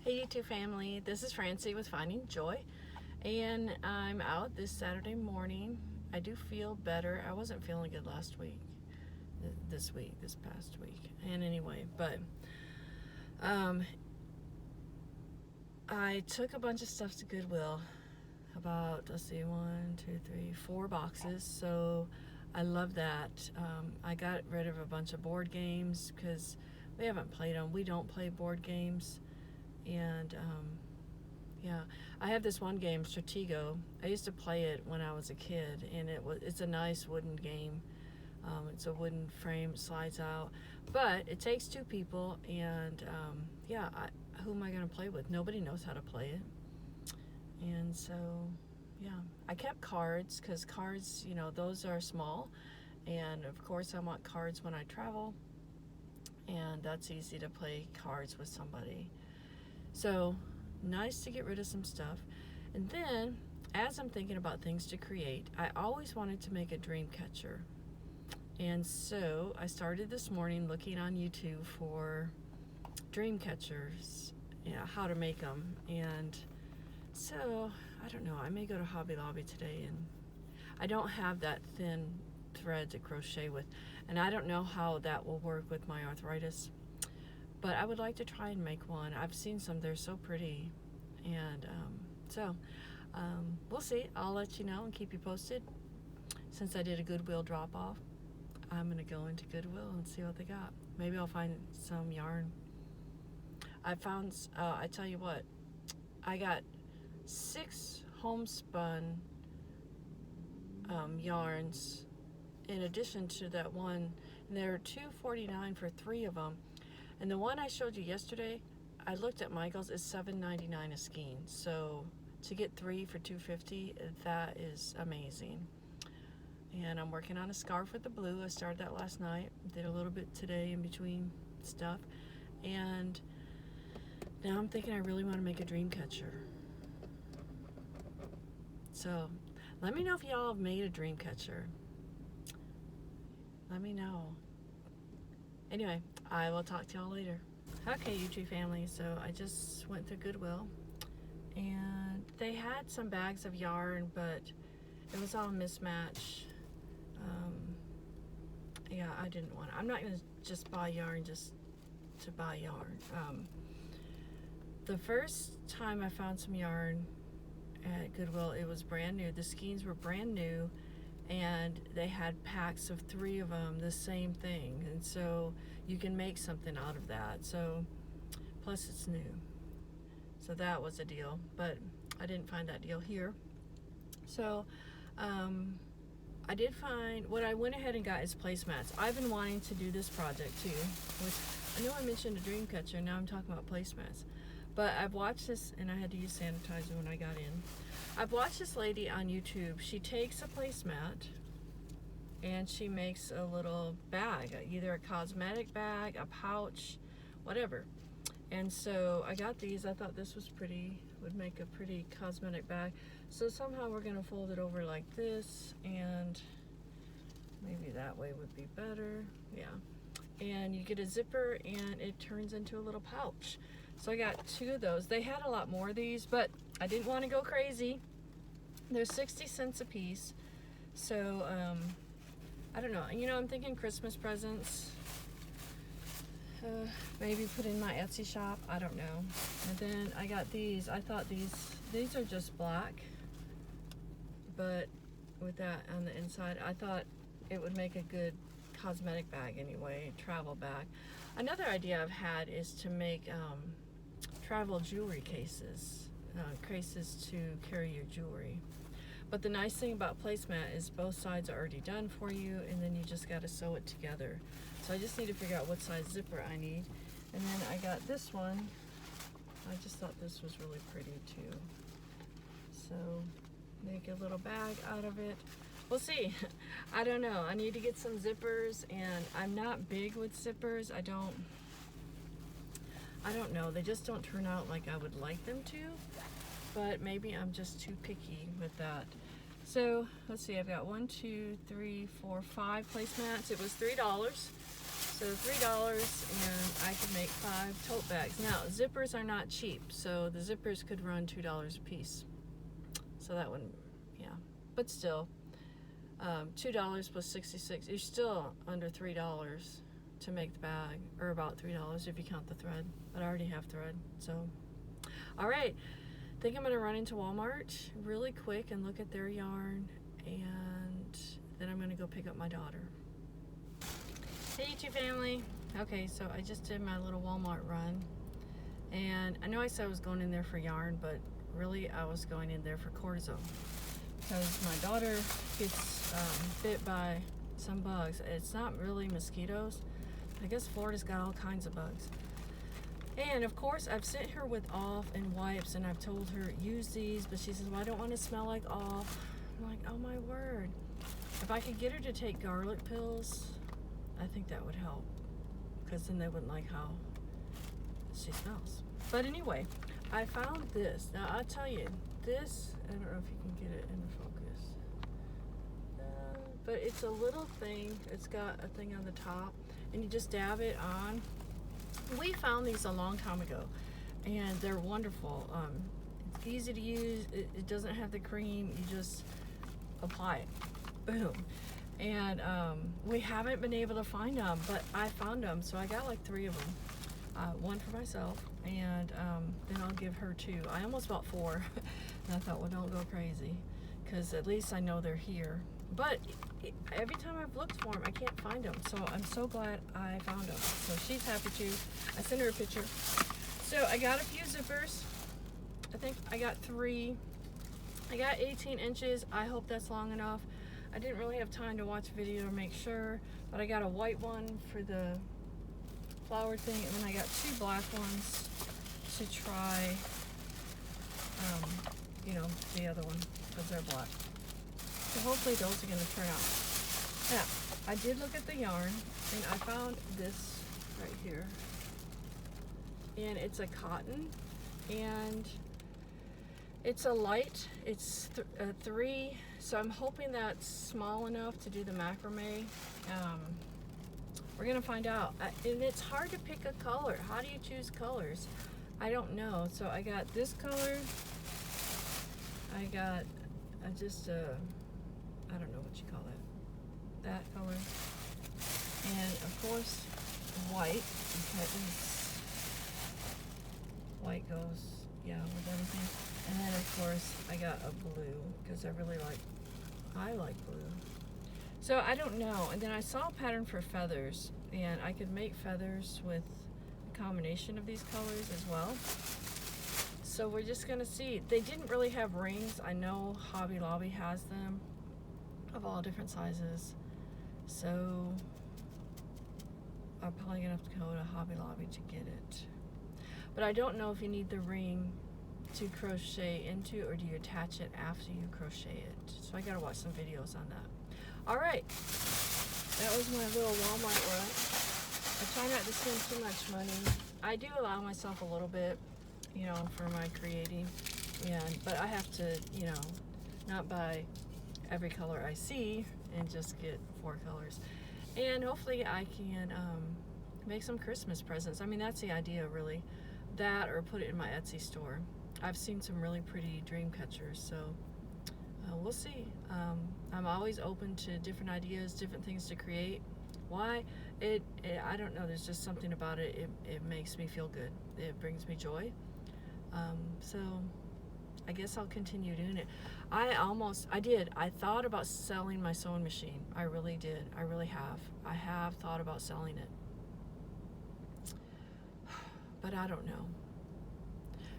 Hey YouTube family, this is Francie with Finding Joy, and I'm out this Saturday morning. I do feel better. I wasn't feeling good last week, this past week, and anyway, but I took a bunch of stuff to Goodwill, about, let's see, 1, 2, 3, 4 boxes, so I love that. I got rid of a bunch of board games because we haven't played them. We don't play board games. And yeah, I have this one game, Stratego. I used to play it when I was a kid, and it's a nice wooden game. It's a wooden frame, slides out, but it takes 2 people, and yeah, who am I going to play with? Nobody knows how to play it. And so yeah, I kept cards because cards, you know, those are small, and of course I want cards when I travel, and that's easy to play cards with somebody. So nice to get rid of some stuff. And then, as I'm thinking about things to create, I always wanted to make a dream catcher. And so I started this morning looking on YouTube for dream catchers, how to make them. And so, I don't know, I may go to Hobby Lobby today, and I don't have that thin thread to crochet with. And I don't know how that will work with my arthritis. But I would like to try and make one. I've seen some, they're so pretty. And we'll see. I'll let you know and keep you posted. Since I did a Goodwill drop off, I'm going to go into Goodwill and see what they got. Maybe I'll find some yarn. I tell you what, I got 6 homespun yarns in addition to that one. And they were $2.49 for 3 of them. And the one I showed you yesterday, I looked at Michael's, is $7.99 a skein. So to get 3 for $2.50, that is amazing. And I'm working on a scarf with the blue. I started that last night. Did a little bit today in between stuff. And now I'm thinking I really want to make a dream catcher. So let me know if y'all have made a dream catcher. Let me know. Anyway, I will talk to y'all later. Okay, YouTube family, so I just went through Goodwill, and they had some bags of yarn, but it was all mismatched. Yeah, I didn't want it. I'm not going to just buy yarn just to buy yarn. The first time I found some yarn at Goodwill, it was brand new. The skeins were brand new, and they had packs of 3 of them, the same thing, and so you can make something out of that. So plus it's new, so that was a deal, but I didn't find that deal here. So I did find, what I went ahead and got is placemats. I've been wanting to do this project too, which I know I mentioned a dream catcher, now I'm talking about placemats. But I've watched this, and I had to use sanitizer when I got in. I've watched this lady on YouTube. She takes a placemat and she makes a little bag, either a cosmetic bag, a pouch, whatever. And so I got these. I thought this was pretty, would make a pretty cosmetic bag. So somehow we're gonna fold it over like this, and maybe that way would be better. Yeah. And you get a zipper, and it turns into a little pouch. So I got 2 of those. They had a lot more of these, but I didn't want to go crazy. They're 60 cents a piece. So I don't know. I'm thinking Christmas presents. Maybe put in my Etsy shop. I don't know. And then I got these. I thought these are just black, but with that on the inside, I thought it would make a good cosmetic bag anyway, travel bag. Another idea I've had is to make travel jewelry cases, cases to carry your jewelry. But the nice thing about placemat is both sides are already done for you, and then you just got to sew it together. So I just need to figure out what size zipper I need. And then I got this one. I just thought this was really pretty too. So make a little bag out of it. We'll see. I don't know. I need to get some zippers, and I'm not big with zippers. I don't know. They just don't turn out like I would like them to. But maybe I'm just too picky with that. So let's see, I've got 1, 2, 3, 4, 5 placemats. It was $3. So $3, and I could make 5 tote bags. Now, zippers are not cheap, so the zippers could run $2 a piece. So that wouldn't, yeah. But still, $2 plus 66, you're still under $3 to make the bag, or about $3 if you count the thread. But I already have thread, so. All right, I think I'm gonna run into Walmart really quick and look at their yarn, and then I'm gonna go pick up my daughter. Hey YouTube family. Okay, so I just did my little Walmart run, and I know I said I was going in there for yarn, but really I was going in there for cortisone, because my daughter gets bit by some bugs. It's not really mosquitoes. I guess Florida's got all kinds of bugs. And of course I've sent her with off and wipes, and I've told her use these, but she says, well, I don't want to smell like off. I'm like, oh my word. If I could get her to take garlic pills, I think that would help, because then they wouldn't like how she smells. But anyway, I found this. Now I'll tell you, this, I don't know if you can get it in focus, but it's a little thing. It's got a thing on the top, and you just dab it on. We found these a long time ago, and they're wonderful. It's easy to use. It doesn't have the cream. You just apply it. Boom. And we haven't been able to find them, but I found them, so I got like 3 of them. One for myself, and then I'll give her 2. I almost bought 4, and I thought, well, don't go crazy, because at least I know they're here. But every time I've looked for them, I can't find them, so I'm so glad I found them. So she's happy too. I sent her a picture. So I got a few zippers. I think I got 3. I got 18 inches. I hope that's long enough. I didn't really have time to watch a video to make sure, but I got a white one for the flower thing, and then I got 2 black ones to try, you know, the other one, because they're black. So hopefully those are going to turn out. Now, I did look at the yarn, and I found this right here, and it's a cotton, and it's a light. It's 3, so I'm hoping that's small enough to do the macrame. We're gonna find out. And it's hard to pick a color. How do you choose colors? I don't know. So I got this color. I got just I don't know what you call it. That color. And of course, white. Because white goes, yeah, with everything. And then of course, I got a blue, because I like blue. So I don't know. And then I saw a pattern for feathers, and I could make feathers with a combination of these colors as well. So we're just gonna see. They didn't really have rings. I know Hobby Lobby has them of all different sizes. So I'm probably gonna have to go to Hobby Lobby to get it. But I don't know if you need the ring to crochet into, or do you attach it after you crochet it? So I gotta watch some videos on that. All right, that was my little Walmart run. I try not to spend too much money. I do allow myself a little bit, you know, for my creating, but I have to, you know, not buy every color I see and just get 4 colors. And hopefully I can make some Christmas presents. I mean, that's the idea, really. That, or put it in my Etsy store. I've seen some really pretty dream catchers, so we'll see. I'm always open to different ideas, different things to create. Why? I don't know, there's just something about it. It makes me feel good. It brings me joy. So I guess I'll continue doing it. I thought about selling my sewing machine. I really did. I really have. I have thought about selling it. But I don't know.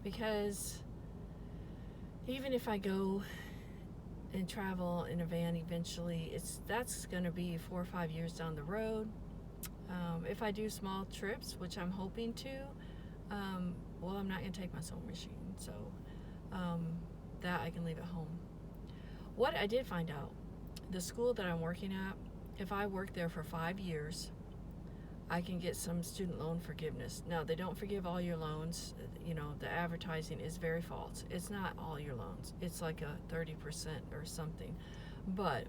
Because even if I go and travel in a van eventually, that's going to be 4 or 5 years down the road. If I do small trips, which I'm hoping to, well, I'm not going to take my sewing machine, so that I can leave at home. What I did find out, the school that I'm working at, if I work there for 5 years, I can get some student loan forgiveness. Now, they don't forgive all your loans. You know, the advertising is very false. It's not all your loans. It's like a 30% or something. But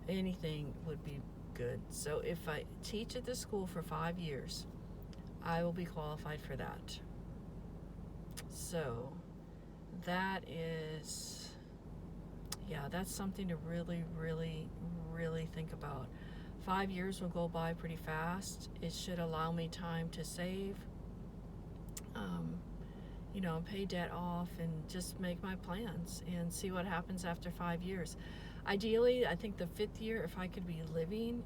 anything would be good. So if I teach at this school for 5 years, I will be qualified for that. So that is, yeah, that's something to really, really, really think about. 5 years will go by pretty fast. It should allow me time to save, pay debt off, and just make my plans and see what happens after 5 years. Ideally, I think the 5th year, if I could be living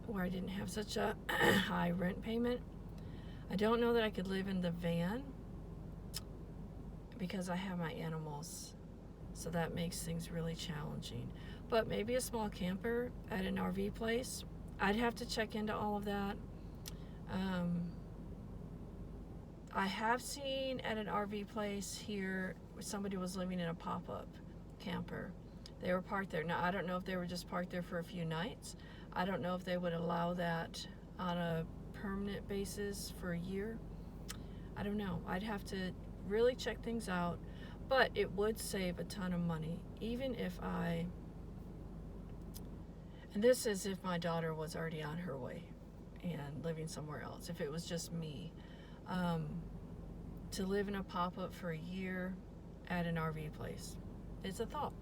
where I didn't have such a high rent payment. I don't know that I could live in the van because I have my animals, so that makes things really challenging. But maybe a small camper at an RV place. I'd have to check into all of that. I have seen at an RV place here, somebody was living in a pop-up camper. They were parked there. Now, I don't know if they were just parked there for a few nights. I don't know if they would allow that on a permanent basis for a year. I don't know. I'd have to really check things out, but it would save a ton of money, even if and this is if my daughter was already on her way and living somewhere else. If it was just me, to live in a pop-up for a year at an RV place, it's a thought.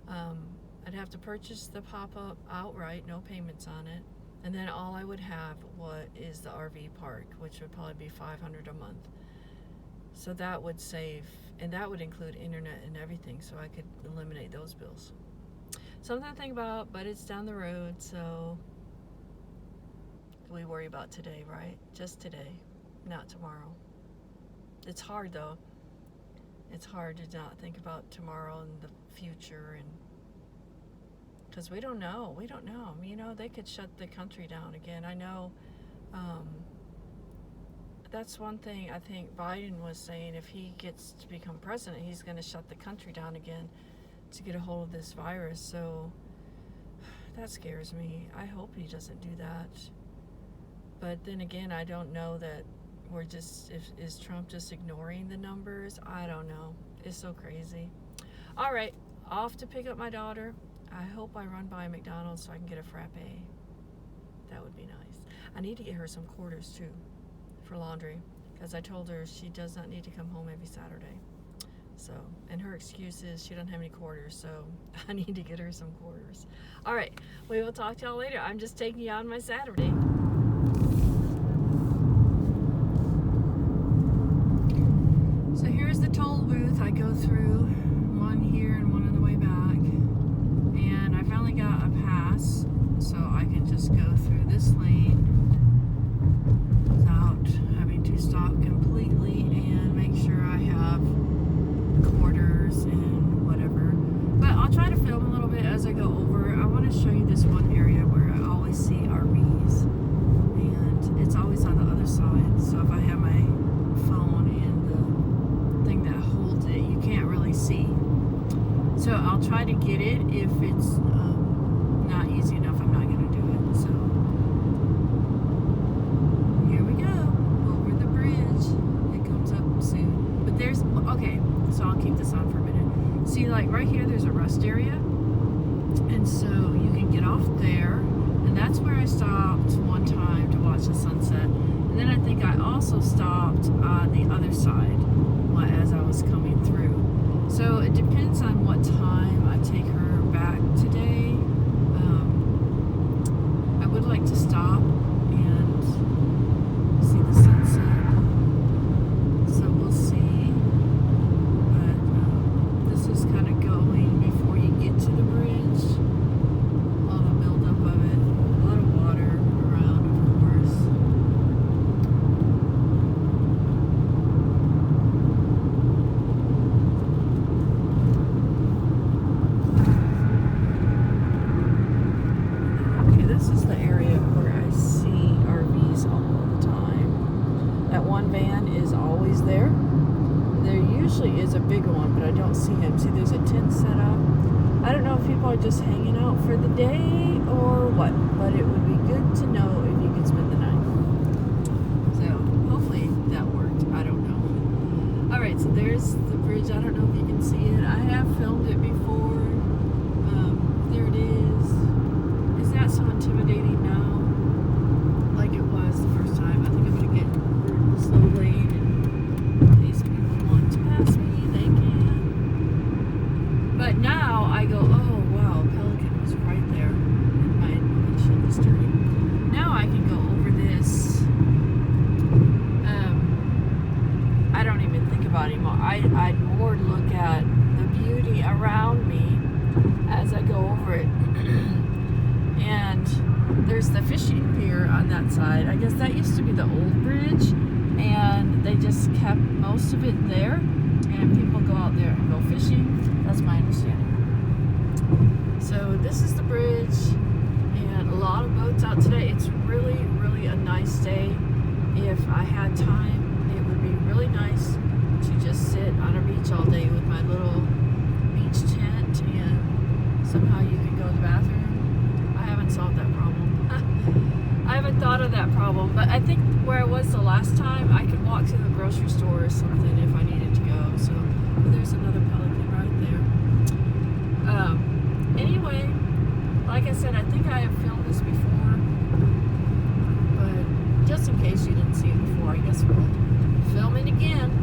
I'd have to purchase the pop-up outright, no payments on it, and then all I would have is the RV park, which would probably be $500 a month. So that would save, and that would include internet and everything, so I could eliminate those bills. Something to think about, but it's down the road, so we worry about today, right? Just today, not tomorrow. It's hard, though. It's hard to not think about tomorrow and the future, and because we don't know. They could shut the country down again. I know. That's one thing I think Biden was saying. If he gets to become president, he's going to shut the country down again to get a hold of this virus. So that scares me. I hope he doesn't do that. But then again, I don't know that is Trump just ignoring the numbers? I don't know. It's so crazy. All right, off to pick up my daughter. I hope I run by McDonald's so I can get a frappe. That would be nice. I need to get her some quarters too for laundry, because I told her she does not need to come home every Saturday. So, and her excuse is she doesn't have any quarters, so I need to get her some quarters. All right, we will talk to y'all later. I'm just taking you out on my Saturday. So here's the toll booth. I go through one here and one on the way back, and I finally got a pass, so I can just go through this lane without having to stop completely and make sure I have quarters and whatever. But I'll try to film a little bit as I go over. I want to show you this one area where I always see RVs, and it's always on the other side. So if I have my phone and the thing that holds it, you can't really see. So I'll try to get it. If it's not easy enough, I'm not going to do it. So here we go, over the bridge. It comes up soon. But okay, so I'll keep this on for a minute. See, like right here, there's a rest area. And so you can get off there. And that's where I stopped one time to watch the sunset. And then I think I also stopped on the other side as I was coming through. So it depends on what time I take her back today. I would like to stop and see the sunset. So we'll see. But this is kind of going before you get to the bridge. A lot of buildup of it. A lot of water around, of course. This is the area where I see RVs all the time. That one van is always there. There usually is a bigger one, but I don't see him. See, there's a tent set up. I don't know if people are just hanging out for the day or what, but it would be good to know if you could spend the night. So hopefully that worked. I don't know. All right, so there's the bridge. I don't know if you can see it. I have filmed it before. There it is. Is that so intimidating now, like it was the first time. I think I'm gonna get the slow lane, and these people want to pass me, they can. But now I go, oh wow, Pelican was right there in my windshield history. Now I can go over this. I don't even think about it anymore. I'd more look at the beauty around me as I go over it. And there's the fishing pier on that side. I guess that used to be the old bridge, and they just kept most of it there, and people go out there and go fishing. That's my understanding. So this is the bridge, and a lot of boats out today. It's really, really a nice day. If I had time, it would be really nice to just sit on a beach all day with my little beach tent, and somehow you can go to the bathroom. I haven't solved that problem. I haven't thought of that problem, but I think where I was the last time, I could walk to the grocery store or something if I needed to go. So there's another Pelican right there. Anyway, like I said, I think I have filmed this before, but just in case you didn't see it before, I guess we'll film it again.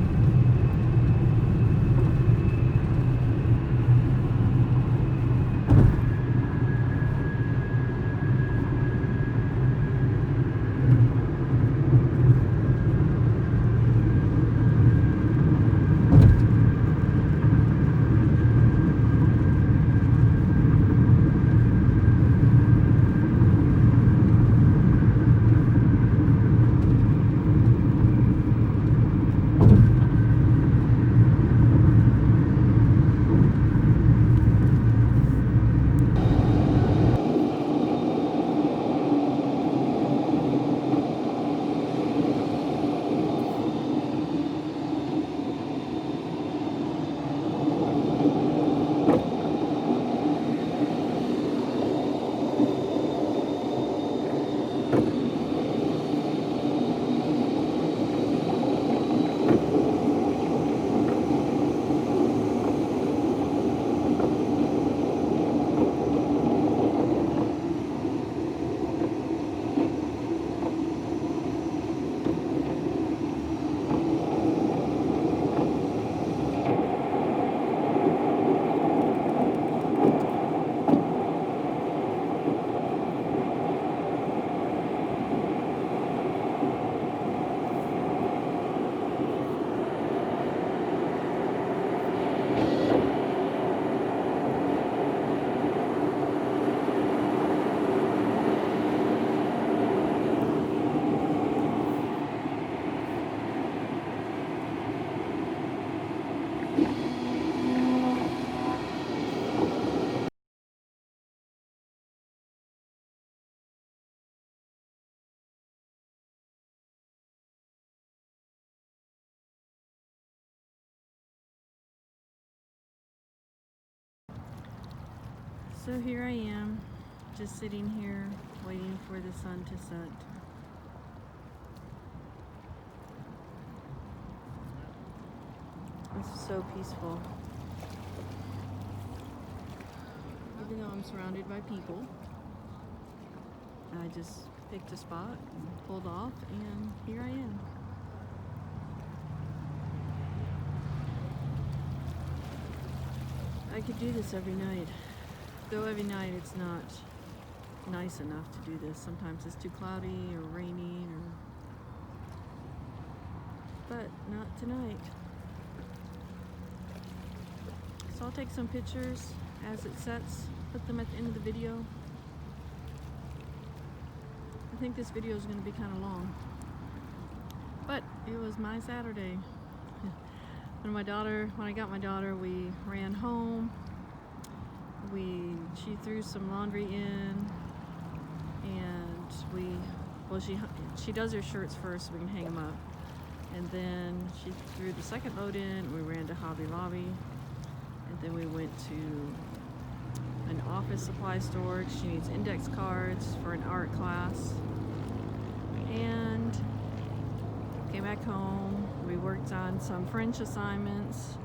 So here I am, just sitting here waiting for the sun to set. It's so peaceful. Even though I'm surrounded by people, I just picked a spot and pulled off, and here I am. I could do this every night. Though every night it's not nice enough to do this. Sometimes it's too cloudy or rainy, but not tonight. So I'll take some pictures as it sets, put them at the end of the video. I think this video is going to be kind of long, but it was my Saturday. When I got my daughter, we ran home. She threw some laundry in, and she does her shirts first so we can hang them up, and then she threw the second load in. We ran to Hobby Lobby, and then we went to an office supply store. She needs index cards for an art class, and came back home. We worked on some French assignments,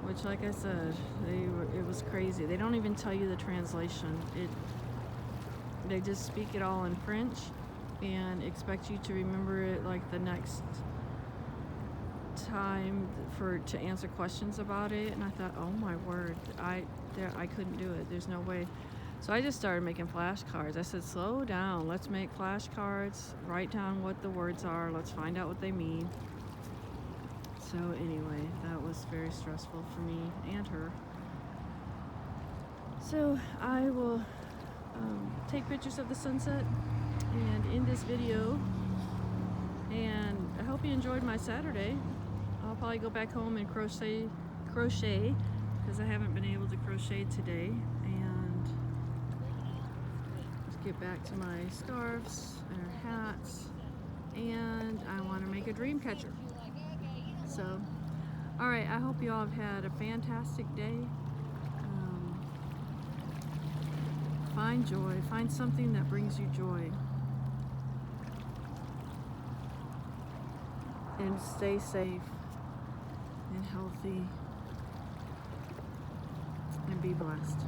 which, like I said, it was crazy. They don't even tell you the translation. They just speak it all in French and expect you to remember it like the next time to answer questions about it. And I thought, oh my word, I couldn't do it. There's no way. So I just started making flashcards. I said, slow down. Let's make flashcards. Write down what the words are. Let's find out what they mean. So anyway, that was very stressful for me and her. So I will take pictures of the sunset and end this video. And I hope you enjoyed my Saturday. I'll probably go back home and crochet because I haven't been able to crochet today. And let's get back to my scarves and hats. And I want to make a dream catcher. So, all right, I hope you all have had a fantastic day. Find joy, find something that brings you joy. And stay safe and healthy and be blessed.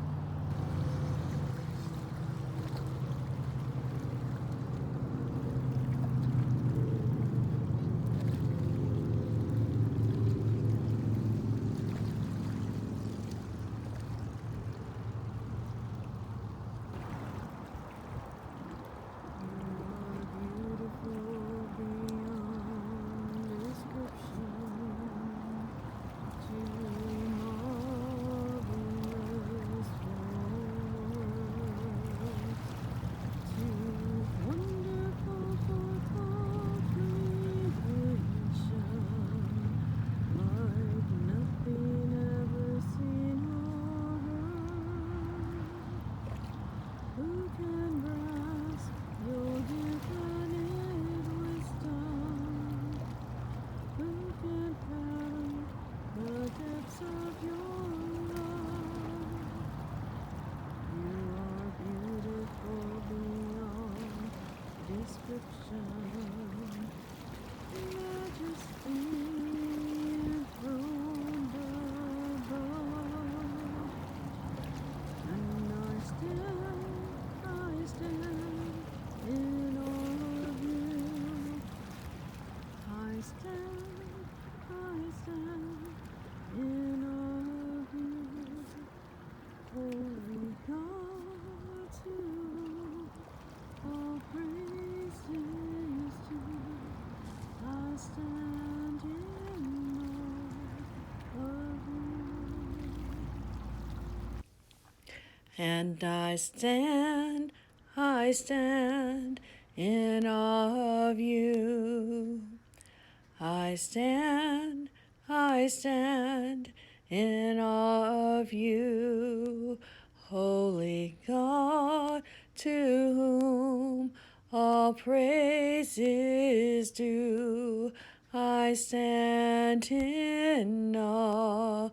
And I stand in awe of you. I stand in awe of you, holy God, to whom all praise is due. I stand in awe